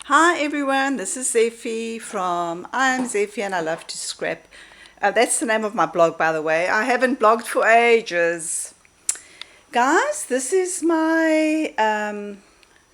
Hi everyone, this is Zeffy from I Am Zeffy and I Love to Scrap. That's the name of my blog, by the way. I haven't blogged for ages. Guys, this is my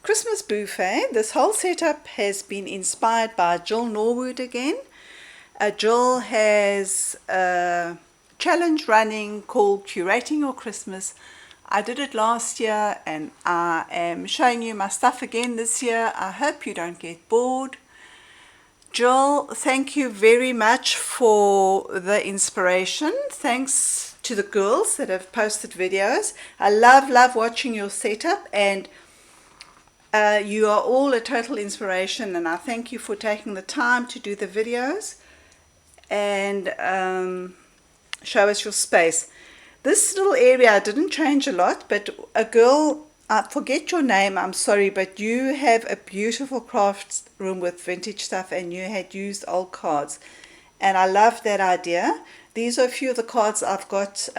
Christmas buffet. This whole setup has been inspired by Jill Norwood again. Jill has a challenge running called Curating Your Christmas. I did it last year and I am showing you my stuff again this year. I hope you don't get bored. Jill, thank you very much for the inspiration. Thanks to the girls that have posted videos. I love watching your setup, and you are all a total inspiration, and I thank you for taking the time to do the videos and show us your space. This little area didn't change a lot, but a girl, I forget your name, I'm sorry, but you have a beautiful craft room with vintage stuff and you had used old cards. And I love that idea. These are a few of the cards I've got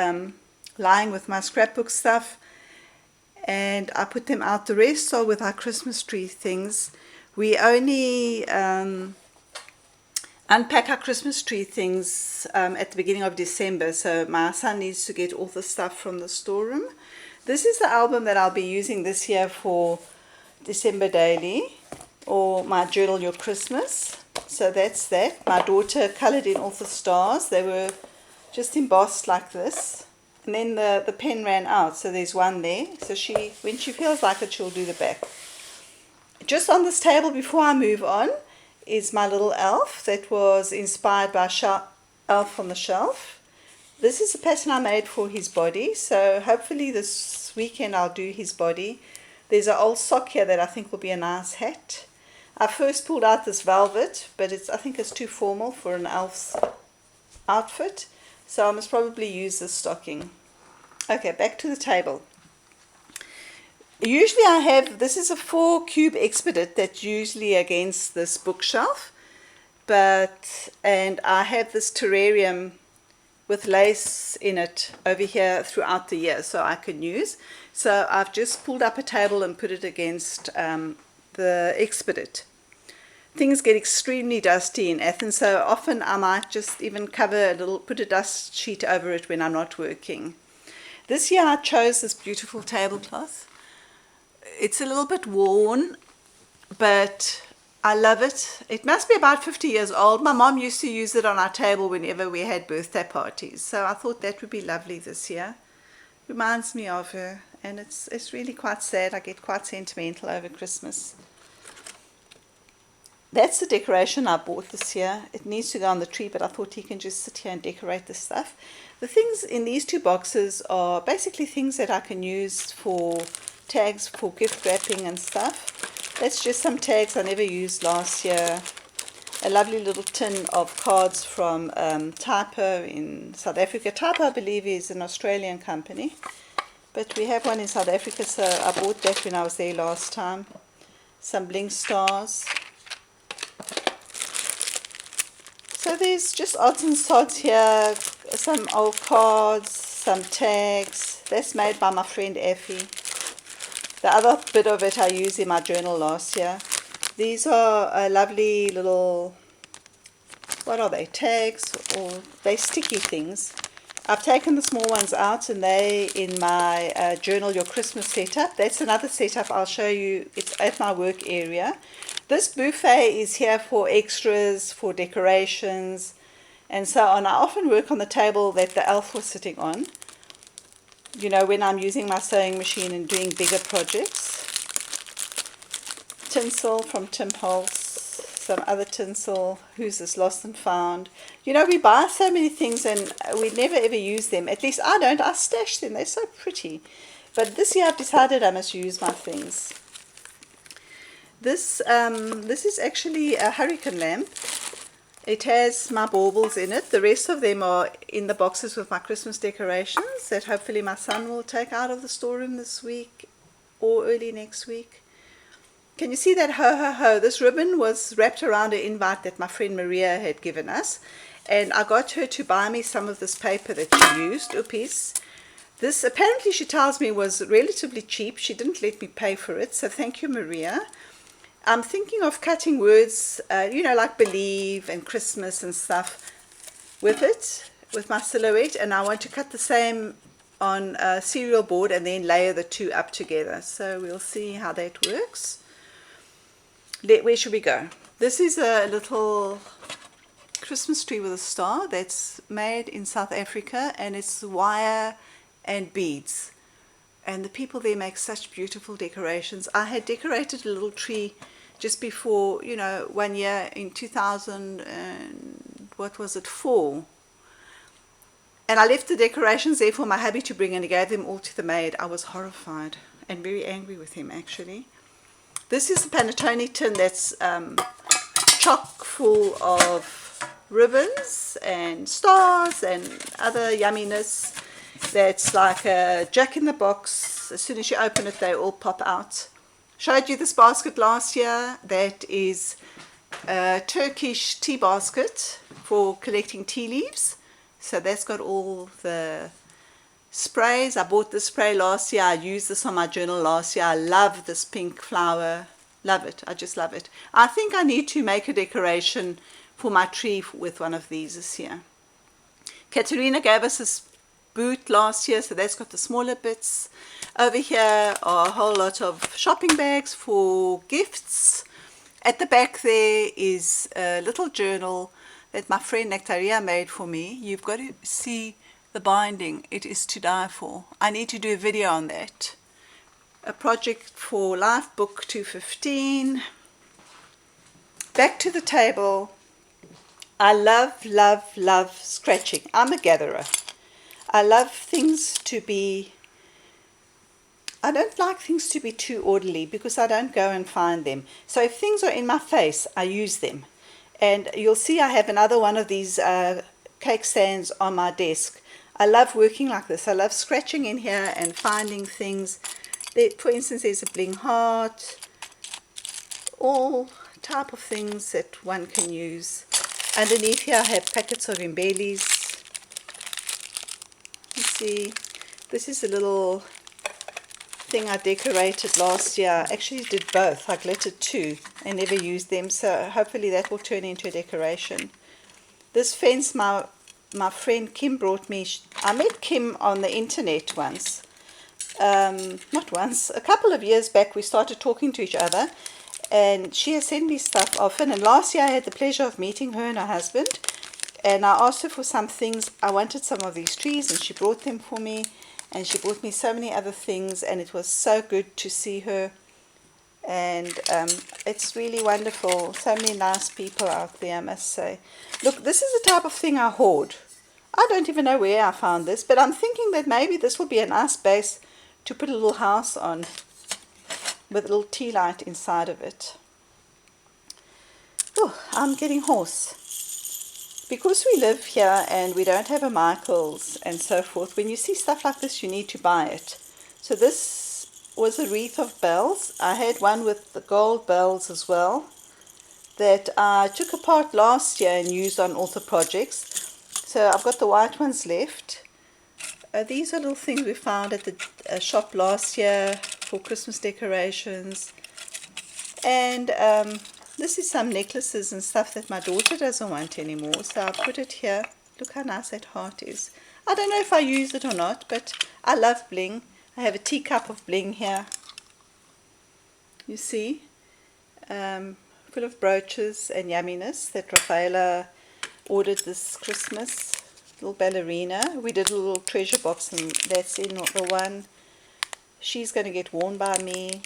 lying with my scrapbook stuff. And I put them out. The rest are with our Christmas tree things. We only unpack our Christmas tree things at the beginning of December, so my son needs to get all the stuff from the storeroom. This is the album that I'll be using this year for December Daily, or my journal Your Christmas. So that's that. My daughter coloured in all the stars. They were just embossed like this, and then the pen ran out, so there's one there. So when she feels like it, she'll do the back. Just on this table before I move on is my little elf that was inspired by Elf on the Shelf. This is a pattern I made for his body, so hopefully this weekend I'll do his body. There's an old sock here that I think will be a nice hat. I first pulled out this velvet, but I think it's too formal for an elf's outfit, so I must probably use this stocking. Okay, back to the table. Usually this is a 4 cube expedite that's usually against this bookshelf, and I have this terrarium with lace in it over here throughout the year, so I can use. So I've just pulled up a table and put it against the expedite. Things get extremely dusty in Athens, so often I might just even put a dust sheet over it when I'm not working. This year I chose this beautiful tablecloth. It's a little bit worn, but I love it. It must be about 50 years old. My mom used to use it on our table whenever we had birthday parties, so I thought that would be lovely this year. Reminds me of her, and it's really quite sad. I get quite sentimental over Christmas. That's the decoration I bought this year. It needs to go on the tree, but I thought he can just sit here and decorate the stuff. The things in these two boxes are basically things that I can use for tags for gift wrapping and stuff. That's just some tags I never used last year. A lovely little tin of cards from Typo in South Africa. Typo, I believe, is an Australian company, but we have one in South Africa, so I bought that when I was there last time. Some bling stars. So there's just odds and sods here, some old cards, some tags. That's made by my friend Effie. The other bit of it I used in my journal last year. These are lovely little, what are they, tags, or they sticky things. I've taken the small ones out, and they in my journal Your Christmas setup. That's another setup I'll show you. It's at my work area. This buffet is here for extras, for decorations, and so on. I often work on the table that the elf was sitting on, you know, when I'm using my sewing machine and doing bigger projects. Tinsel from Tim Holtz, some other tinsel. Who's this? Lost and Found. You know, we buy so many things and we never ever use them. At least I don't. I stash them. They're so pretty. But this year I've decided I must use my things. This is actually a hurricane lamp. It has my baubles in it. The rest of them are in the boxes with my Christmas decorations that hopefully my son will take out of the storeroom this week or early next week. Can you see that ho ho ho? This ribbon was wrapped around an invite that my friend Maria had given us, and I got her to buy me some of this paper that she used. Oopies. This apparently, she tells me, was relatively cheap. She didn't let me pay for it, so thank you, Maria. I'm thinking of cutting words, you know, like believe and Christmas and stuff with it, with my silhouette, and I want to cut the same on a cereal board and then layer the two up together. So we'll see how that works. Where should we go? This is a little Christmas tree with a star that's made in South Africa, and it's wire and beads, and the people there make such beautiful decorations. I had decorated a little tree just before, you know, 1 year in 2000 and what was it, 4, and I left the decorations there for my hubby to bring, and he gave them all to the maid. I was horrified and very angry with him, actually. This is a panettone tin that's chock full of ribbons and stars and other yumminess. That's like a jack-in-the-box. As soon as you open it, they all pop out. Showed you this basket last year. That is a Turkish tea basket for collecting tea leaves. So that's got all the sprays. I bought this spray last year. I used this on my journal last year. I love this pink flower. Love it. I just love it. I think I need to make a decoration for my tree with one of these this year. Katerina gave us this boot last year, so that's got the smaller bits. Over here are a whole lot of shopping bags for gifts. At the back there is a little journal that my friend Nectaria made for me. You've got to see the binding. It is to die for. I need to do a video on that. A project for Life Book 215. Back to the table. I love, love, love scratching. I'm a gatherer. I love things to be, I don't like things to be too orderly because I don't go and find them. So if things are in my face, I use them. And you'll see I have another one of these cake stands on my desk. I love working like this. I love scratching in here and finding things. For instance, there's a bling heart. All type of things that one can use. Underneath here I have packets of embellies. You see, this is a little thing I decorated last year. I actually did both. I glittered 2 and never used them, so hopefully that will turn into a decoration. This fence my friend Kim brought me. I met Kim on the internet once. Not once, a couple of years back we started talking to each other, and she has sent me stuff often, and last year I had the pleasure of meeting her and her husband, and I asked her for some things. I wanted some of these trees and she brought them for me, and she brought me so many other things, and it was so good to see her, and it's really wonderful. So many nice people out there, I must say. Look, this is the type of thing I hoard. I don't even know where I found this, but I'm thinking that maybe this will be a nice base to put a little house on with a little tea light inside of it. Oh, I'm getting hoarse. Because we live here and we don't have a Michael's and so forth, when you see stuff like this you need to buy it. So this was a wreath of bells. I had one with the gold bells as well that I took apart last year and used on author projects. So I've got the white ones left. These are little things we found at the shop last year for Christmas decorations. And this is some necklaces and stuff that my daughter doesn't want anymore. So I put it here. Look how nice that heart is. I don't know if I use it or not, but I love bling. I have a teacup of bling here. You see? Full of brooches and yumminess that Rafaela ordered this Christmas. Little ballerina. We did a little treasure box, and that's in the one. She's going to get worn by me.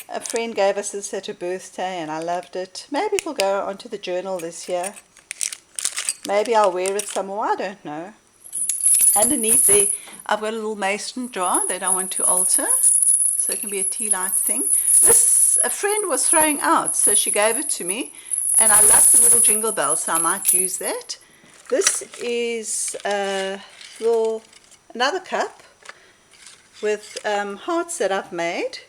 A friend gave us this at her birthday and I loved it. Maybe it will go onto the journal this year. Maybe I'll wear it some more, I don't know. Underneath there I've got a little mason jar that I want to alter, so it can be a tea light thing. This a friend was throwing out, so she gave it to me, and I love the little jingle bell, so I might use that. This is another cup with hearts that I've made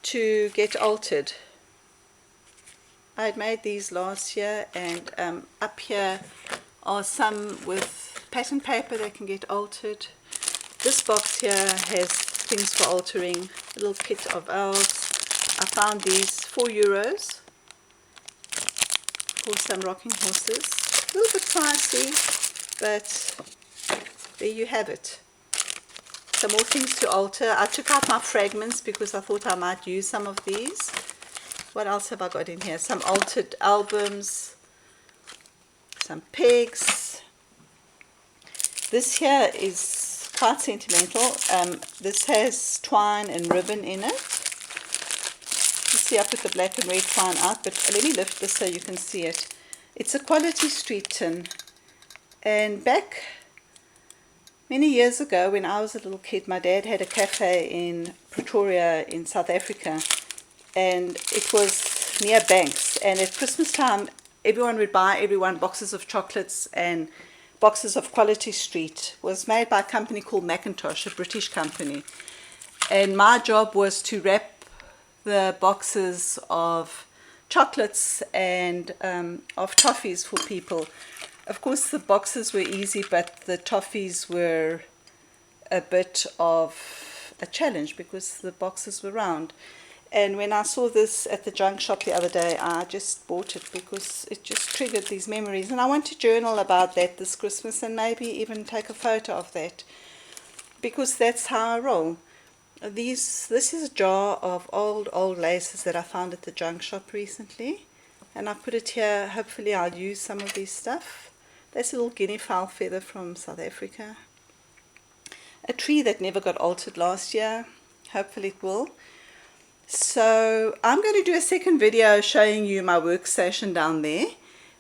to get altered. I had made these last year, and up here are some with pattern paper that can get altered. This box here has things for altering, a little kit of elves. I found these €4 for some rocking horses. A little bit pricey, but there you have it. Some more things to alter. I took out my fragments because I thought I might use some of these. What else have I got in here? Some altered albums, some pegs. This here is quite sentimental. This has twine and ribbon in it. You see I put the black and red twine out, but let me lift this so you can see it. It's a quality street tin. And back many years ago when I was a little kid, my dad had a cafe in Pretoria in South Africa, and it was near Banks, and at Christmas time everyone would buy everyone boxes of chocolates and boxes of quality street. It was made by a company called Macintosh, a British company, and my job was to wrap the boxes of chocolates and of toffees for people. Of course the boxes were easy, but the toffees were a bit of a challenge because the boxes were round. And when I saw this at the junk shop the other day, I just bought it because it just triggered these memories. And I want to journal about that this Christmas and maybe even take a photo of that, because that's how I roll. This is a jar of old laces that I found at the junk shop recently. And I put it here. Hopefully I'll use some of this stuff. That's a little guinea fowl feather from South Africa. A tree that never got altered last year. Hopefully it will. So I'm going to do a second video showing you my workstation down there.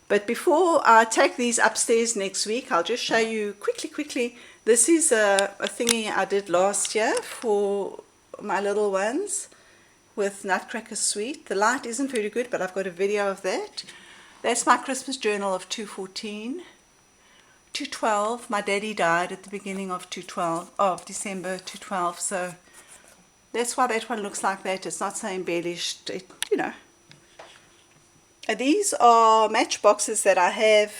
But before I take these upstairs next week, I'll just show you quickly. This is a thingy I did last year for my little ones with Nutcracker Sweet. The light isn't very good, but I've got a video of that. That's my Christmas journal of 2014. 2012, my daddy died at the beginning of December 2012, so that's why that one looks like that. It's not so embellished, you know. These are matchboxes that I have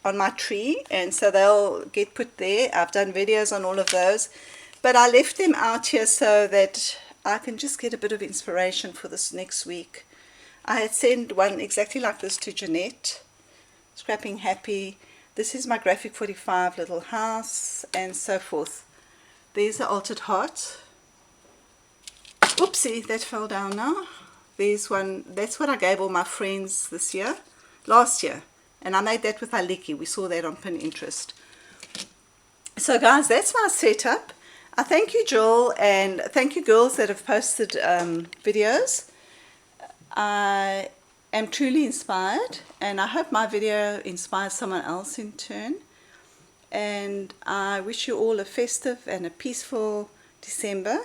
on my tree, and so they'll get put there. I've done videos on all of those, but I left them out here so that I can just get a bit of inspiration for this next week. I had sent one exactly like this to Jeanette, Scrapping Happy. This is my Graphic 45 little house, and so forth. There's an altered heart. Oopsie, that fell down now. There's one, that's what I gave all my friends last year. And I made that with Aliki. We saw that on Pinterest. So guys, that's my setup. I thank you, Jill, and thank you girls that have posted videos. I am truly inspired, and I hope my video inspires someone else in turn. And I wish you all a festive and a peaceful December.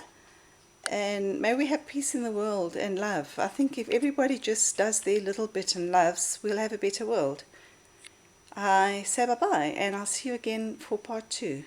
And may we have peace in the world and love. I think if everybody just does their little bit and loves, we'll have a better world. I say bye-bye, and I'll see you again for part 2.